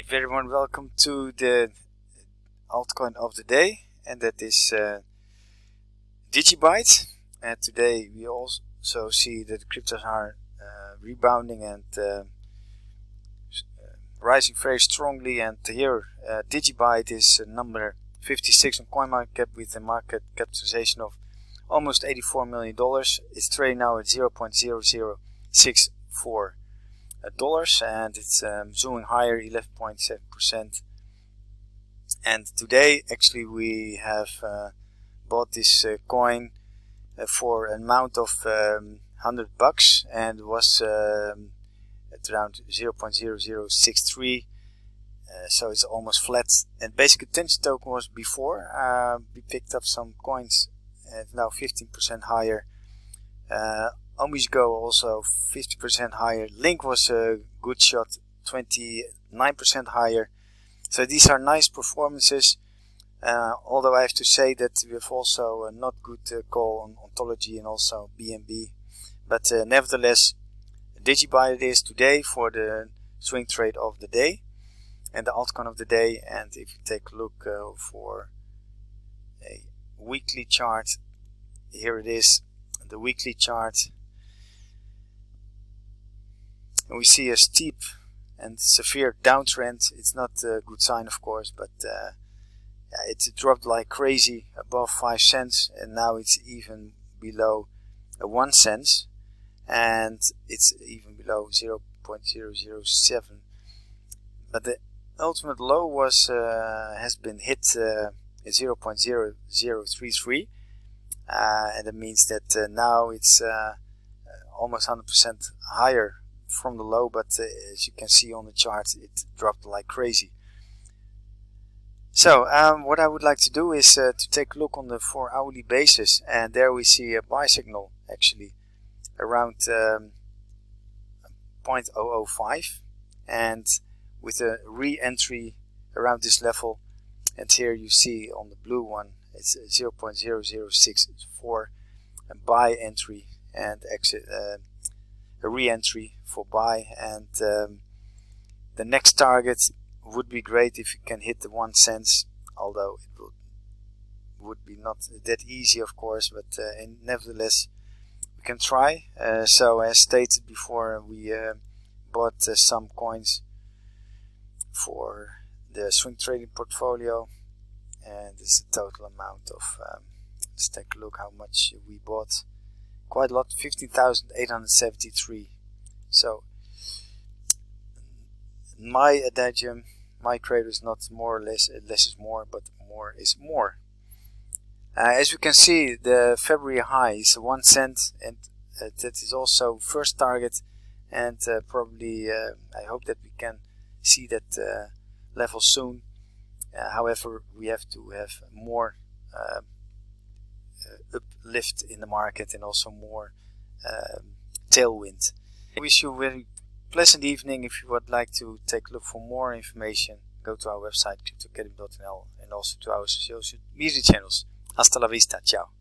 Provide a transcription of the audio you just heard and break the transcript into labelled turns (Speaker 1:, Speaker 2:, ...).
Speaker 1: Very warm welcome to the altcoin of the day, and that is DigiByte. And today we also see that the cryptos are rebounding and rising very strongly. And here DigiByte is number 56 on CoinMarketCap with a market capitalization of almost $84 million. It's trading now at 0.0064 dollars, and it's zooming higher 11.7%. And today actually we have bought this coin for an amount of $100 and was at around 0.0063, so it's almost flat. And basic attention token was before. We picked up some coins and now 15% higher. Omi's Go also 50% higher. Link was a good shot, 29% higher. So these are nice performances. Although I have to say that we have also a not good call on Ontology and also BNB. But nevertheless, DigiByte is today for the swing trade of the day and the altcoin of the day. And if you take a look for a weekly chart, here it is, the weekly chart. And we see a steep and severe downtrend. It's not a good sign, of course, but it dropped like crazy above 5 cents, and now it's even below 1 cent, and it's even below 0.007. But the ultimate low was has been hit at 0.0033, and that means that now it's almost 100% higher from the low, but as you can see on the chart, it dropped like crazy. So what I would like to do is to take a look on the 4-hourly basis, and there we see a buy signal actually around 0.005 and with a re-entry around this level. And here you see on the blue one it's 0.0064, a buy entry and exit, a re-entry for buy. And the next target would be great if you can hit the 1 cent, although it would be not that easy, of course, but nevertheless we can try. So as stated before, we bought some coins for the swing trading portfolio, and this is the total amount of let's take a look how much we bought. Quite a lot, 15,873. So my adagium, my credo is not more or less, less is more, but more is more. As you can see, the February high is 1 cent, and that is also first target, and probably I hope that we can see that level soon. However, we have to have more uplift in the market and also more tailwind. I wish you a very pleasant evening. If you would like to take a look for more information, go to our website cryptoacademy.nl and also to our social media channels. Hasta la vista, ciao.